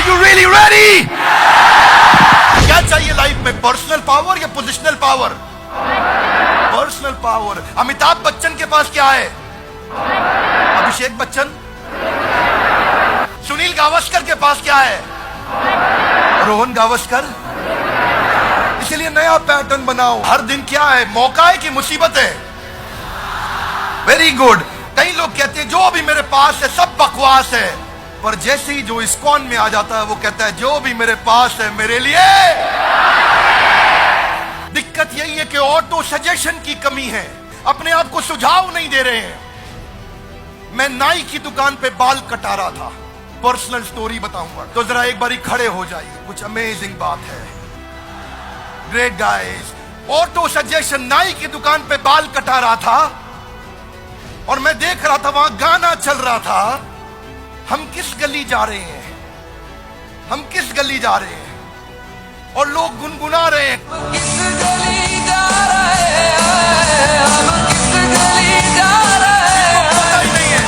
you really ready? क्या चाहिए life में, पर्सनल पावर या positional power? Personal power. Amitabh Bachchan के पास क्या है? अभिषेक बच्चन। सुनील गावस्कर के पास क्या है? रोहन गावस्कर। इसलिए नया पैटर्न बनाओ। हर दिन क्या है, मौका है कि मुसीबत है? Very good. कई लोग कहते हैं जो भी मेरे पास है सब बकवास है, पर जैसे ही जो इस्कॉन में आ जाता है वो कहता है जो भी मेरे पास है मेरे लिए। दिक्कत यही है कि ऑटो सजेशन की कमी है, अपने आप को सुझाव नहीं दे रहे हैं। मैं नाई की दुकान पे बाल कटा रहा था, पर्सनल स्टोरी बताऊंगा, तो जरा एक बारी खड़े हो जाइए, कुछ अमेजिंग बात है। ग्रेट गाइस, ऑटो सजेशन, नाई की दुकान पे बाल कटा रहा था और मैं देख रहा था वहां गाना चल रहा था, हम किस गली जा रहे हैं, हम किस गली जा रहे हैं, और लोग गुनगुना रहे हैं, किस गली जा रहे हैं, हम किस गली जा रहे हैं, पता ही नहीं है,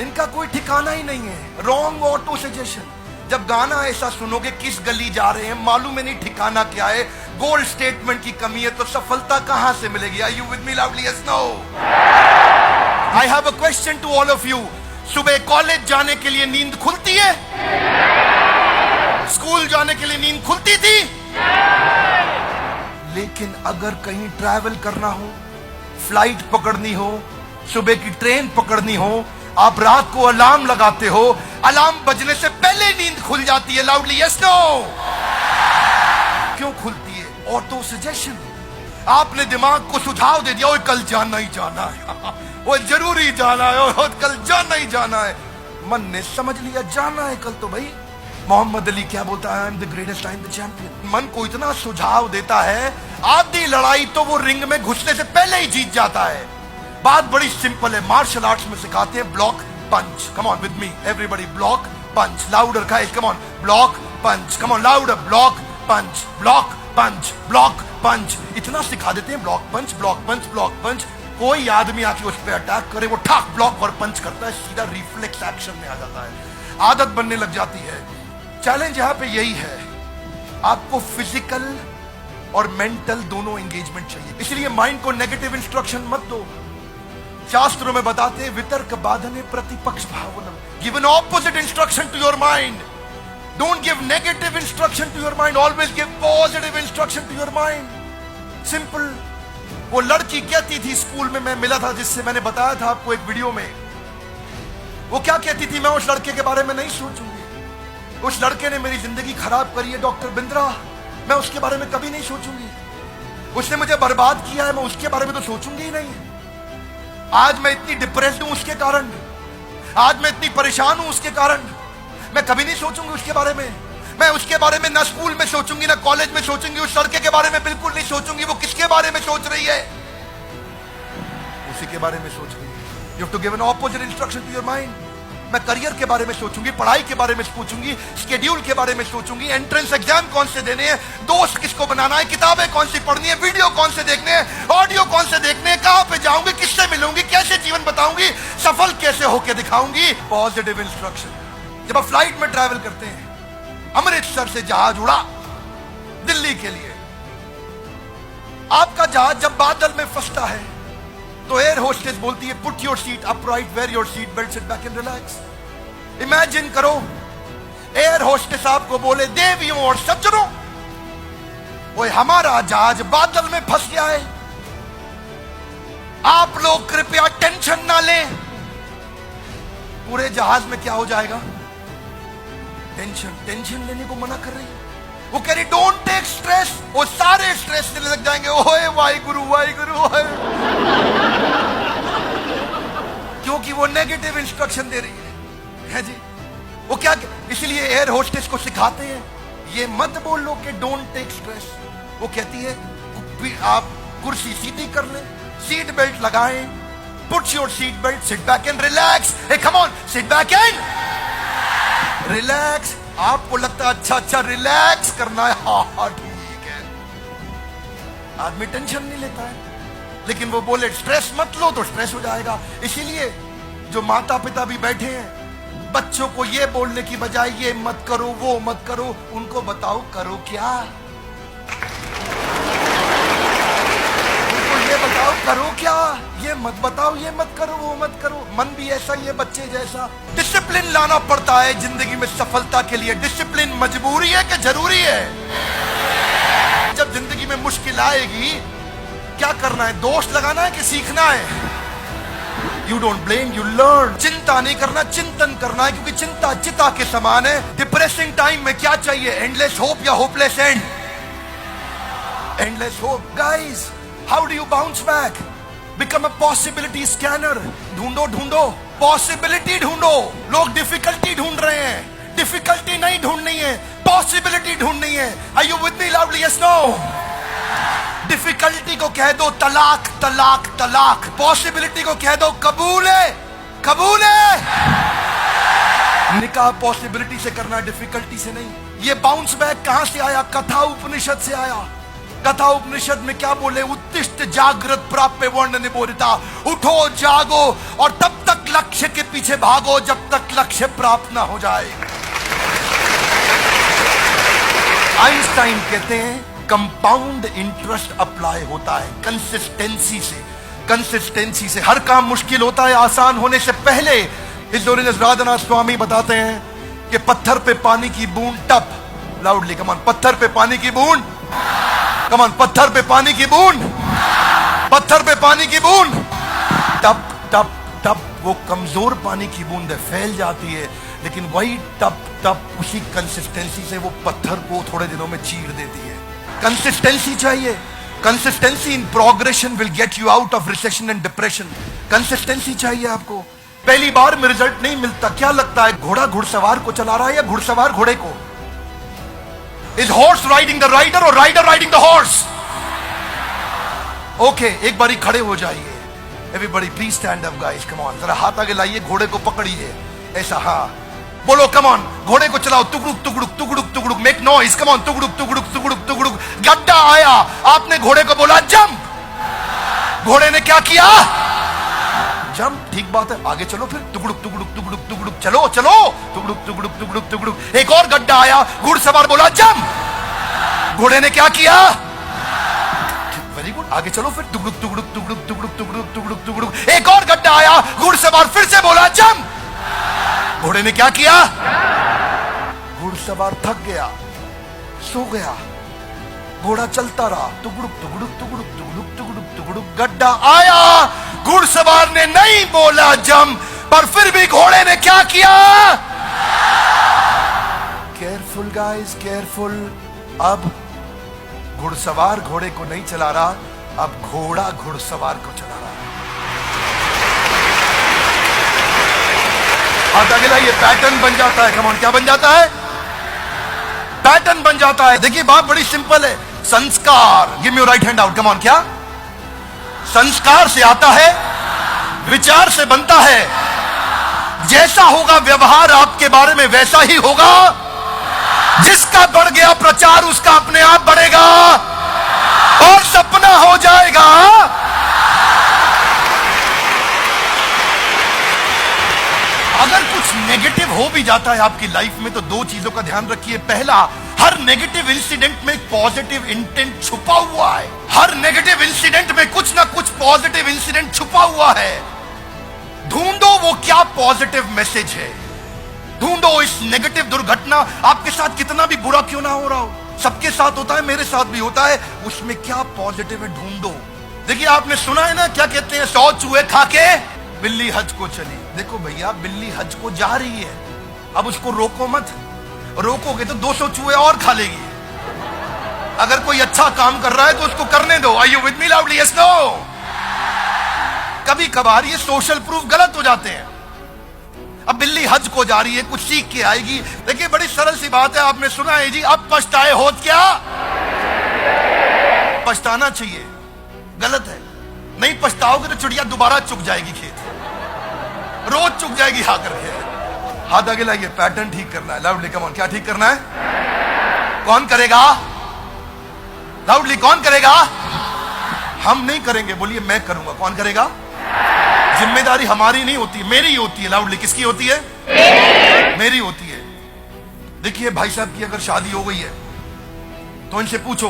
इनका कोई ठिकाना ही नहीं है। Wrong auto suggestion. जब गाना ऐसा सुनोगे किस गली जा रहे हैं, मालूम है नहीं ठिकाना क्या है, गोल्ड स्टेटमेंट की कमी है, तो सफलता कहां से मिलेगी? Are you with me loudly? Yes, no? I have a question to all of you. सुबह कॉलेज जाने के लिए नींद खुलती है? स्कूल जाने के लिए नींद खुलती थी? लेकिन अगर कहीं ट्रैवल करना हो, फ्लाइट पकड़नी हो, सुबह की ट्रेन पकड़नी हो, आप रात को अलार्म लगाते हो, अलार्म बजने से पहले नींद खुल जाती है। Loudly yes, no? क्यों खुलती है? Auto suggestion. आपने दिमाग को सुझाव दे दिया, ओए कल जाना ही जाना है, वो जरूरी जाना है, और कल जाना ही जाना है। मन ने समझ लिया जाना है कल, तो भाई मोहम्मद अली क्या बोलता है, I am the greatest, I am the champion. मन को इतना सुझाव देता है, आधी लड़ाई तो वो रिंग में घुसने से पहले ही जीत जाता है। बात बड़ी सिंपल है, मार्शल आर्ट्स में सिखाते हैं block punch. Come on with me everybody, block punch. Louder guys, come on, block punch, come on louder, block punch, block punch, block punch. इतना सिखा देते हैं, block punch, block punch, block punch. कोई आदमी आके उस पर अटैक करे, वो ठाक ब्लॉक और पंच करता है, सीधा रिफ्लेक्स एक्शन में आ जाता है, आदत बनने लग जाती है। चैलेंज यहां पे यही है, आपको फिजिकल और मेंटल दोनों एंगेजमेंट चाहिए। इसलिए माइंड को नेगेटिव इंस्ट्रक्शन मत दो। शास्त्रों में बताते हैं वितर्क बाधने प्रतिपक्ष भावनम, give an opposite instruction to your mind. Don't give negative instruction to your mind, always give positive instruction to your mind. Simple. वो लड़की कहती थी, स्कूल में मैं मिला था, जिससे मैंने बताया था आपको एक वीडियो में, वो क्या कहती थी, मैं उस लड़के के बारे में नहीं सोचूंगी, उस लड़के ने मेरी जिंदगी खराब करी है डॉक्टर बिंद्रा, मैं उसके बारे में कभी नहीं सोचूंगी, उसने मुझे बर्बाद किया है, मैं उसके बारे में तो सोचूंगी ही नहीं। आज मैं इतनी डिप्रेस्ड हूं उसके कारण, आज मैं इतनी परेशान हूं उसके कारण, मैं कभी नहीं सोचूंगी उसके बारे में। मैं उसके बारे में ना स्कूल में सोचूंगी ना कॉलेज में सोचूंगी, उस लड़के के बारे में बिल्कुल नहीं सोचूंगी। वो किसके बारे में सोच रही है? उसी के बारे में सोच रही है। You have to give an opposite instruction to your mind. मैं करियर के बारे में सोचूंगी, पढ़ाई के बारे में सोचूंगी, स्केड्यूल के बारे में सोचूंगी, एंट्रेंस एग्जाम कौन से देने हैं, दोस्त किसको बनाना है, किताबें कौन सी पढ़नी है, वीडियो कौन से देखने हैं, ऑडियो कौन से देखने हैं, कहां पे जाऊंगी, किससे मिलूंगी, कैसे जीवन बताऊंगी, सफल कैसे होकर दिखाऊंगी। Positive instruction. जब आप फ्लाइट में ट्रैवल करते हैं, अमृतसर से जहाज उड़ा दिल्ली के लिए, आपका जहाज जब बादल में फंसता है तो एयर होस्टेस बोलती है put your seat upright, wear your seat belt, sit back and relax. Imagine करो एयर होस्टेस आपको बोले देवियों और सज्जनों, वो हमारा जहाज बादल में फंस गया है, आप लोग कृपया टेंशन ना लें। पूरे जहाज में क्या हो जाएगा? टेंशन लेने को मना कर रही है। वो कह रही डोंट टेक स्ट्रेस, वो सारे स्ट्रेस लेने लग जाएंगे। ओए वाहिगुरु वाहिगुरु, क्योंकि वो नेगेटिव इंस्ट्रक्शन दे रही है जी। वो क्या, इसलिए एयर होस्टेस को सिखाते हैं ये मत बोलो कि डोंट टेक स्ट्रेस। वो कहती है आप कुर्सी सीधी कर लें, सीट बेल्ट लगाएं, put your seat belt, sit back and relax. Hey come on, sit back and relax. आपको लगता है अच्छा रिलैक्स करना है, हाँ ठीक है, आदमी टेंशन नहीं लेता है, लेकिन वो बोले स्ट्रेस मत लो तो स्ट्रेस हो जाएगा। इसीलिए जो माता पिता भी बैठे हैं, बच्चों को ये बोलने की बजाय ये मत करो वो मत करो, उनको बताओ करो क्या। उनको ये बताओ करो क्या, ये मत बताओ ये मत करो वो मत करो। मन भी ऐसा ही है बच्चे जैसा। डिसिप्लिन लाना पड़ता है जिंदगी में सफलता के लिए। डिसिप्लिन मजबूरी है कि जरूरी है? जब जिंदगी में मुश्किल आएगी क्या करना है? दोष लगाना है कि सीखना है? You don't blame, you learn. चिंता नहीं करना, चिंतन करना है, क्योंकि चिंता चिता के समान है। डिप्रेसिंग टाइम में क्या चाहिए? एंडलेस होप या hopeless and? Endless hope. Guys, how do you bounce back? Become a possibility scanner. ढूंढो ढूंढो, पॉसिबिलिटी ढूंढो। लोग डिफिकल्टी ढूंढ रहे हैं। डिफिकल्टी नहीं ढूंढनी है, पॉसिबिलिटी ढूंढनी है। Are you with me loudly? Yes no? Difficulty को कह दो तलाक तलाक तलाक, पॉसिबिलिटी को कह दो कबूल है कबूल है। निकाह पॉसिबिलिटी से करना, डिफिकल्टी से नहीं। ये बाउंस बैक कहां से आया? कथा उपनिषद से आया। कथा उपनिषद में क्या बोले? उत्तिष्ठ जागृत प्राप्य वर्ण निबोधिता। उठो जागो और तब तक लक्ष्य के पीछे भागो जब तक लक्ष्य प्राप्त ना हो जाए। आइंस्टाइन कहते हैं कंपाउंड इंटरेस्ट अप्लाई होता है कंसिस्टेंसी से। कंसिस्टेंसी से हर काम मुश्किल होता है आसान होने से पहले। हिस्टोरियन राधानाथ स्वामी बताते हैं कि पत्थर पे पानी की बूंद टप, लाउडली कमान, पत्थर पे पानी की बूंद, कमान, पत्थर पे पानी की बूंद, पत्थर पे पानी की बूंद, टप टप टप। वो कमजोर पानी की बूंद फैल जाती है, लेकिन वही टप टप उसी कंसिस्टेंसी से वो पत्थर को थोड़े दिनों में चीर देती है। कंसिस्टेंसी चाहिए। Consistency in progression will get you out of recession and depression. Consistency चाहिए आपको। पहली बार में रिजल्ट नहीं मिलता। क्या लगता है घोड़ा घुड़सवार को चला रहा है या घुड़सवार घोड़े को? Is horse riding the rider और rider riding the horse? Okay, एक बारी खड़े हो जाइए। Everybody please stand up guys, come on. जरा हाथ आगे लाइए, घोड़े को पकड़िए ऐसा। हाँ बोलो, कम ऑन। घोड़े को चलाओ, तुगड़ुक तुगड़ुक तुगड़ुक तुगड़ुक, मेक नॉइज, कम ऑन। तुगड़ुक तुगड़ुक तुगड़ुक तुगड़ुक। गड्ढा आया, आपने घोड़े को बोला जंप। घोड़े ने क्या किया? जंप। ठीक बात है, आगे चलो फिर। तुगड़ुक तुगड़ुक तुगड़ुक तुगड़ुक, चलो चलो। तुगड़ुक तुगड़ुक तुगड़ुक तुगड़ुक। एक और गड्ढा आया, घुड़सवार बोला जंप। घोड़े ने क्या किया? वेरी गुड, आगे चलो फिर। तुगड़ुक तुगड़ुक तुगड़ुक तुगड़ुक तुगड़ुक तुगड़ुक तुगड़ुक। एक और गड्ढा आया, घुड़सवार फिर से बोला जंप। घोड़े ने क्या किया? घुड़सवार थक गया, सो गया। घोड़ा चलता रहा। तुगड़ुक तुगड़ुक तुगड़ुक तुगड़ुक तुगड़ुक तुगड़ुक। गड्ढा आया, घुड़सवार ने नहीं बोला जंप, पर फिर भी घोड़े ने क्या किया? Careful guys, careful. अब घुड़सवार घोड़े को नहीं चला रहा, अब घोड़ा घुड़सवार को चला रहा है। हाथ आगे लाइए, पैटर्न बन जाता है। कम ऑन, क्या बन जाता है? पैटर्न बन जाता है। देखिए बात बड़ी सिंपल है। संस्कार, give me your right hand out, come on. क्या? संस्कार से आता है, विचार से बनता है। जैसा होगा व्यवहार आपके बारे में वैसा ही होगा। जिसका बढ़ गया प्रचार उसका अपने आप बढ़ेगा और सपना हो जाएगा। अगर कुछ नेगेटिव हो भी जाता है आपकी लाइफ में तो दो चीजों का ध्यान रखिए। पहला, हर नेगेटिव इंसिडेंट में एक पॉजिटिव इंटेंट छुपा हुआ है। हर नेगेटिव इंसिडेंट में कुछ ना कुछ पॉजिटिव इंसिडेंट छुपा हुआ है। ढूंढो वो क्या पॉजिटिव मैसेज है। ढूंढो इस नेगेटिव दुर्घटना, आपके साथ कितना भी बुरा क्यों ना हो रहा हो, सबके साथ होता है, मेरे साथ भी होता है, उसमें क्या पॉजिटिव है ढूंढो। देखिए आपने सुना है ना, क्या कहते हैं, 100 चूहे खा के बिल्ली हज को चली। देखो भैया, बिल्ली हज को जा रही है, अब उसको रोको मत। रोकोगे तो 200 चूहे और खा लेगी। अगर कोई अच्छा काम कर रहा है तो उसको करने दो। Are you with me loudly? Yes no? कभी कभार ये सोशल प्रूफ गलत हो जाते हैं। अब बिल्ली हज को जा रही है, कुछ सीख के आएगी। देखिए बड़ी सरल सी बात है, आपने सुना है जी, अब पछताए होत क्या? पछताना चाहिए, गलत है। नहीं पछताओगे तो चिड़िया दोबारा चुग जाएगी खेत, रोज चुग जाएगी आकर के। हाथ आगे लाइए, पैटर्न ठीक करना है। लाउडली कम ऑन, क्या ठीक करना है? कौन करेगा? लाउडली कौन करेगा? हम नहीं करेंगे, बोलिए मैं करूंगा। कौन करेगा? जिम्मेदारी हमारी नहीं होती, मेरी होती है। लाउडली, किसकी होती है? मेरी होती है। देखिए भाई साहब की अगर शादी हो गई है तो इनसे पूछो,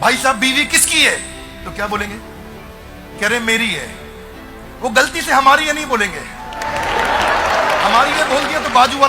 भाई साहब बीवी किसकी है? तो क्या बोलेंगे? कह रहे मेरी है। वो गलती से हमारी है नहीं बोलेंगे, हमारी है बोल दिया तो बाजू वाला